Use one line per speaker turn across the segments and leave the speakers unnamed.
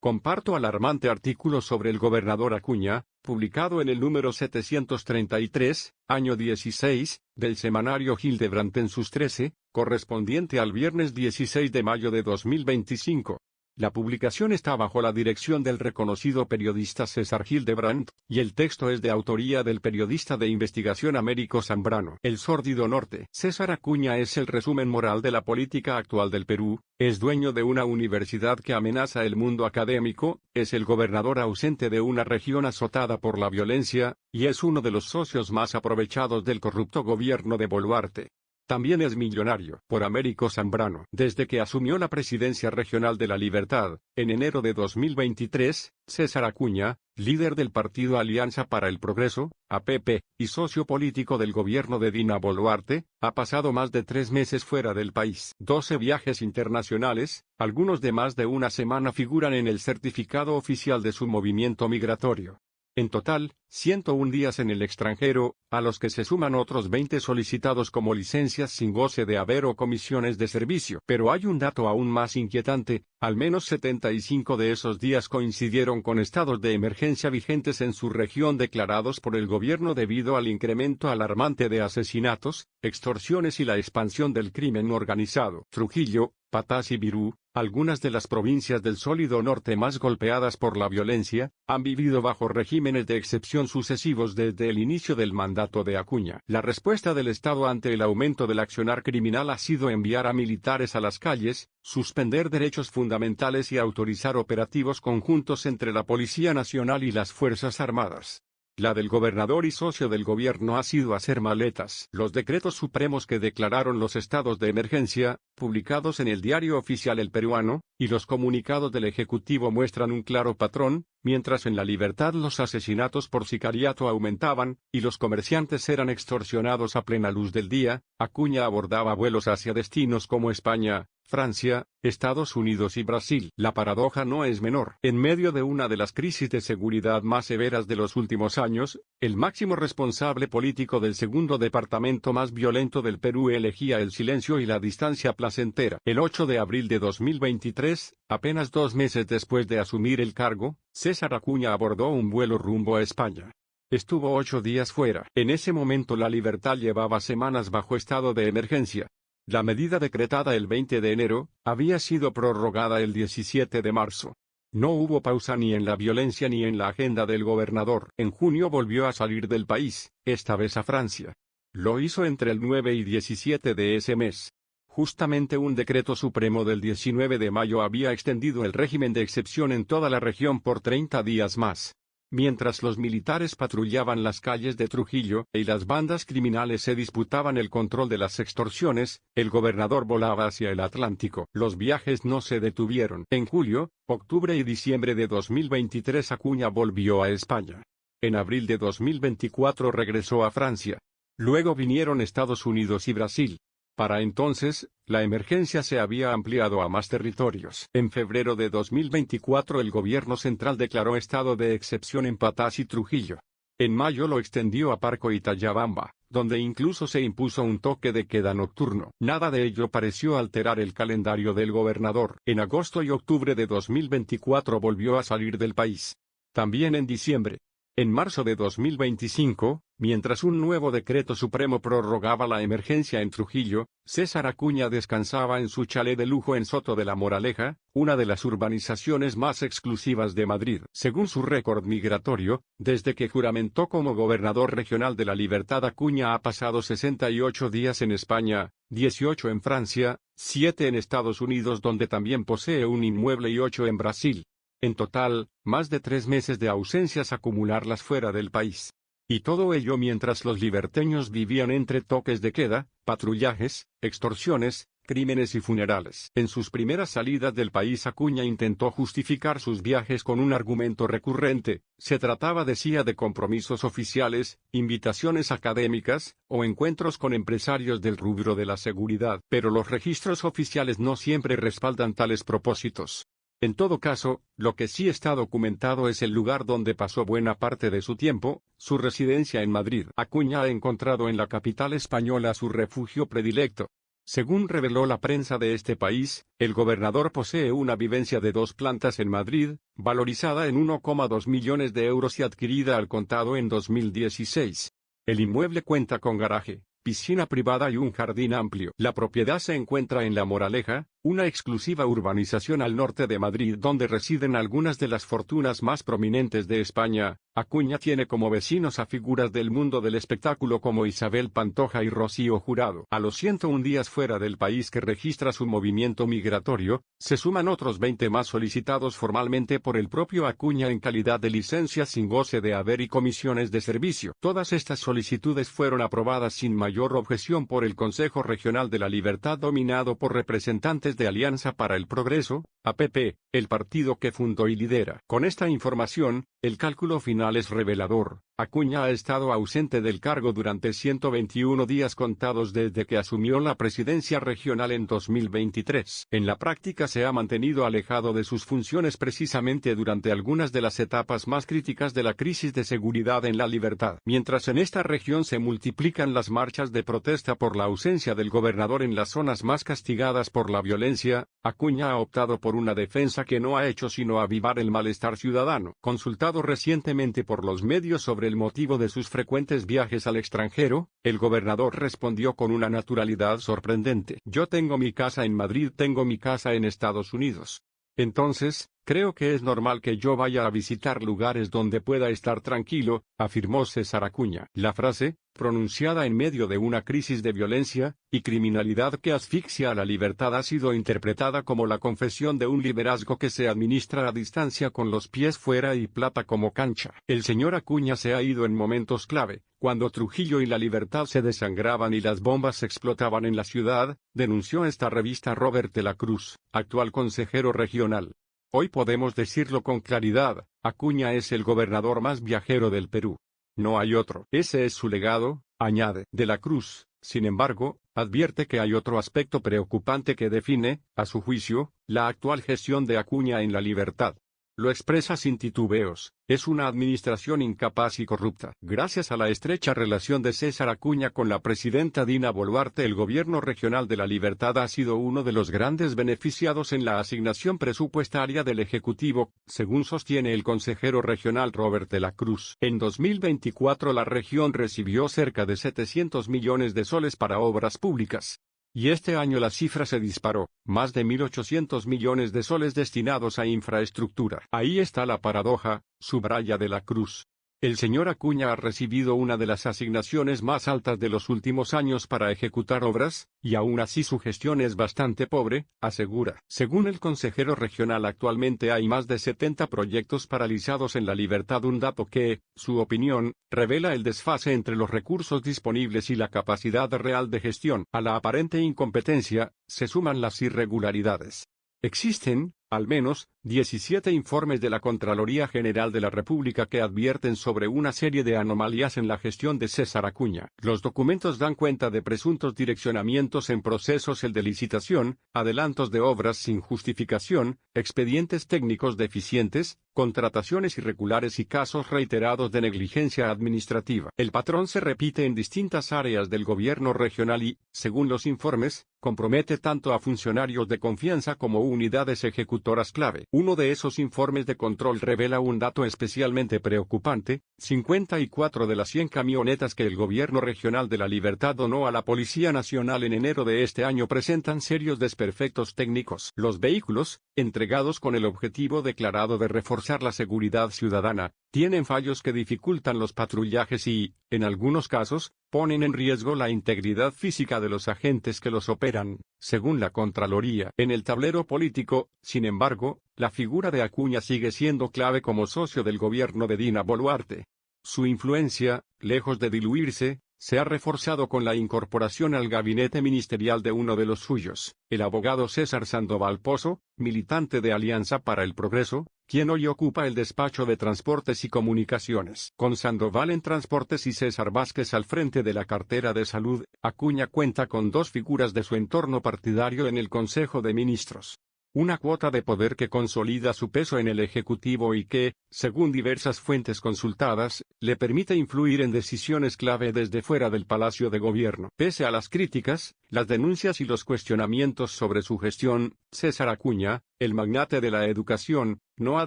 Comparto alarmante artículo sobre el gobernador Acuña, publicado en el número 733, año 16, del semanario Hildebrand en sus 13, correspondiente al viernes 16 de mayo de 2025. La publicación está bajo la dirección del reconocido periodista César Hildebrand, y el texto es de autoría del periodista de investigación Américo Zambrano. El sórdido norte. César Acuña es el resumen moral de la política actual del Perú, es dueño de una universidad que amenaza el mundo académico, es el gobernador ausente de una región azotada por la violencia, y es uno de los socios más aprovechados del corrupto gobierno de Boluarte. También es millonario. Por Américo Zambrano. Desde que asumió la presidencia regional de La Libertad, en enero de 2023, César Acuña, líder del partido Alianza para el Progreso, APP, y socio político del gobierno de Dina Boluarte, ha pasado más de 3 meses fuera del país. 12 viajes internacionales, algunos de más de una semana figuran en el certificado oficial de su movimiento migratorio. En total, 101 días en el extranjero, a los que se suman otros 20 solicitados como licencias sin goce de haber o comisiones de servicio. Pero hay un dato aún más inquietante, al menos 75 de esos días coincidieron con estados de emergencia vigentes en su región declarados por el gobierno debido al incremento alarmante de asesinatos, extorsiones y la expansión del crimen organizado. Trujillo, Patás y Virú, algunas de las provincias del sólido norte más golpeadas por la violencia, han vivido bajo regímenes de excepción sucesivos desde el inicio del mandato de Acuña. La respuesta del Estado ante el aumento del accionar criminal ha sido enviar a militares a las calles, suspender derechos fundamentales y autorizar operativos conjuntos entre la Policía Nacional y las Fuerzas Armadas. La del gobernador y socio del gobierno ha sido hacer maletas. Los decretos supremos que declararon los estados de emergencia, publicados en el Diario Oficial El Peruano, y los comunicados del Ejecutivo muestran un claro patrón, mientras en La Libertad los asesinatos por sicariato aumentaban, y los comerciantes eran extorsionados a plena luz del día, Acuña abordaba vuelos hacia destinos como España, Francia, Estados Unidos y Brasil. La paradoja no es menor. En medio de una de las crisis de seguridad más severas de los últimos años, el máximo responsable político del segundo departamento más violento del Perú elegía el silencio y la distancia placentera. El 8 de abril de 2023, apenas 2 meses después de asumir el cargo, César Acuña abordó un vuelo rumbo a España. Estuvo 8 días fuera. En ese momento La Libertad llevaba semanas bajo estado de emergencia. La medida decretada el 20 de enero, había sido prorrogada el 17 de marzo. No hubo pausa ni en la violencia ni en la agenda del gobernador. En junio volvió a salir del país, esta vez a Francia. Lo hizo entre el 9 y 17 de ese mes. Justamente un decreto supremo del 19 de mayo había extendido el régimen de excepción en toda la región por 30 días más. Mientras los militares patrullaban las calles de Trujillo y las bandas criminales se disputaban el control de las extorsiones, el gobernador volaba hacia el Atlántico. Los viajes no se detuvieron. En julio, octubre y diciembre de 2023 Acuña volvió a España. En abril de 2024 regresó a Francia. Luego vinieron Estados Unidos y Brasil. Para entonces, la emergencia se había ampliado a más territorios. En febrero de 2024 el gobierno central declaró estado de excepción en Patás y Trujillo. En mayo lo extendió a Parco y Tayabamba, donde incluso se impuso un toque de queda nocturno. Nada de ello pareció alterar el calendario del gobernador. En agosto y octubre de 2024 volvió a salir del país. También en diciembre. En marzo de 2025, mientras un nuevo decreto supremo prorrogaba la emergencia en Trujillo, César Acuña descansaba en su chalet de lujo en Soto de la Moraleja, una de las urbanizaciones más exclusivas de Madrid. Según su récord migratorio, desde que juramentó como gobernador regional de La Libertad Acuña ha pasado 68 días en España, 18 en Francia, 7 en Estados Unidos donde también posee un inmueble y 8 en Brasil. En total, más de 3 meses de ausencias acumularlas fuera del país. Y todo ello mientras los liberteños vivían entre toques de queda, patrullajes, extorsiones, crímenes y funerales. En sus primeras salidas del país Acuña intentó justificar sus viajes con un argumento recurrente. Se trataba decía de compromisos oficiales, invitaciones académicas, o encuentros con empresarios del rubro de la seguridad. Pero los registros oficiales no siempre respaldan tales propósitos. En todo caso, lo que sí está documentado es el lugar donde pasó buena parte de su tiempo, su residencia en Madrid. Acuña ha encontrado en la capital española su refugio predilecto. Según reveló la prensa de este país, el gobernador posee una vivencia de 2 plantas en Madrid, valorizada en 1,2 millones de euros y adquirida al contado en 2016. El inmueble cuenta con garaje, piscina privada y un jardín amplio. La propiedad se encuentra en La Moraleja, una exclusiva urbanización al norte de Madrid donde residen algunas de las fortunas más prominentes de España. Acuña tiene como vecinos a figuras del mundo del espectáculo como Isabel Pantoja y Rocío Jurado. A los 101 días fuera del país que registra su movimiento migratorio, se suman otros 20 más solicitados formalmente por el propio Acuña en calidad de licencias sin goce de haber y comisiones de servicio. Todas estas solicitudes fueron aprobadas sin mayor objeción por el Consejo Regional de la Libertad dominado por representantes de Alianza para el Progreso, APP, el partido que fundó y lidera. Con esta información, el cálculo final es revelador. Acuña ha estado ausente del cargo durante 121 días contados desde que asumió la presidencia regional en 2023. En la práctica se ha mantenido alejado de sus funciones precisamente durante algunas de las etapas más críticas de la crisis de seguridad en La Libertad. Mientras en esta región se multiplican las marchas de protesta por la ausencia del gobernador en las zonas más castigadas por la violencia, Acuña ha optado por una defensa que no ha hecho sino avivar el malestar ciudadano. Consultado recientemente por los medios sobre el motivo de sus frecuentes viajes al extranjero, el gobernador respondió con una naturalidad sorprendente. Yo tengo mi casa en Madrid, tengo mi casa en Estados Unidos. Entonces, creo que es normal que yo vaya a visitar lugares donde pueda estar tranquilo, afirmó César Acuña. La frase, pronunciada en medio de una crisis de violencia y criminalidad que asfixia a La Libertad, ha sido interpretada como la confesión de un liderazgo que se administra a distancia con los pies fuera y plata como cancha. El señor Acuña se ha ido en momentos clave, cuando Trujillo y La Libertad se desangraban y las bombas explotaban en la ciudad, denunció esta revista Robert de la Cruz, actual consejero regional. Hoy podemos decirlo con claridad, Acuña es el gobernador más viajero del Perú. No hay otro. Ese es su legado, añade. De la Cruz, sin embargo, advierte que hay otro aspecto preocupante que define, a su juicio, la actual gestión de Acuña en La Libertad. Lo expresa sin titubeos, es una administración incapaz y corrupta. Gracias a la estrecha relación de César Acuña con la presidenta Dina Boluarte, el gobierno regional de La Libertad ha sido uno de los grandes beneficiados en la asignación presupuestaria del Ejecutivo, según sostiene el consejero regional Robert de la Cruz. En 2024 la región recibió cerca de 700 millones de soles para obras públicas. Y este año la cifra se disparó, más de 1.800 millones de soles destinados a infraestructura. Ahí está la paradoja, subraya de la Cruz. El señor Acuña ha recibido una de las asignaciones más altas de los últimos años para ejecutar obras, y aún así su gestión es bastante pobre, asegura. Según el consejero regional, actualmente hay más de 70 proyectos paralizados en La Libertad, un dato que, su opinión, revela el desfase entre los recursos disponibles y la capacidad real de gestión. A la aparente incompetencia, se suman las irregularidades. Existen, al menos, 17 informes de la Contraloría General de la República que advierten sobre una serie de anomalías en la gestión de César Acuña. Los documentos dan cuenta de presuntos direccionamientos en procesos de licitación, adelantos de obras sin justificación, expedientes técnicos deficientes, contrataciones irregulares y casos reiterados de negligencia administrativa. El patrón se repite en distintas áreas del gobierno regional y, según los informes, compromete tanto a funcionarios de confianza como unidades ejecutoras clave. Uno de esos informes de control revela un dato especialmente preocupante: 54 de las 100 camionetas que el gobierno regional de La Libertad donó a la Policía Nacional en enero de este año presentan serios desperfectos técnicos. Los vehículos, entregados con el objetivo declarado de reforzar la seguridad ciudadana, tienen fallos que dificultan los patrullajes y, en algunos casos, ponen en riesgo la integridad física de los agentes que los operan, según la Contraloría. En el tablero político, sin embargo, la figura de Acuña sigue siendo clave como socio del gobierno de Dina Boluarte. Su influencia, lejos de diluirse, se ha reforzado con la incorporación al gabinete ministerial de uno de los suyos, el abogado César Sandoval Pozo, militante de Alianza para el Progreso, quien hoy ocupa el despacho de Transportes y Comunicaciones. Con Sandoval en Transportes y César Vázquez al frente de la cartera de Salud, Acuña cuenta con dos figuras de su entorno partidario en el Consejo de Ministros. Una cuota de poder que consolida su peso en el Ejecutivo y que, según diversas fuentes consultadas, le permite influir en decisiones clave desde fuera del Palacio de Gobierno. Pese a las críticas, las denuncias y los cuestionamientos sobre su gestión, César Acuña, el magnate de la educación, no ha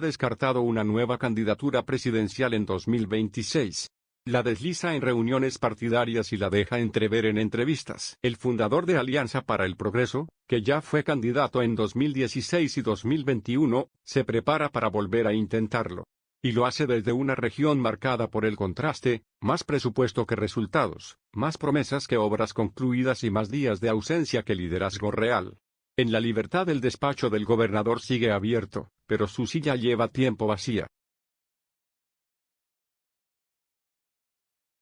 descartado una nueva candidatura presidencial en 2026. La desliza en reuniones partidarias y la deja entrever en entrevistas. El fundador de Alianza para el Progreso, que ya fue candidato en 2016 y 2021, se prepara para volver a intentarlo. Y lo hace desde una región marcada por el contraste, más presupuesto que resultados, más promesas que obras concluidas y más días de ausencia que liderazgo real. En La Libertad el despacho del gobernador sigue abierto, pero su silla lleva tiempo vacía.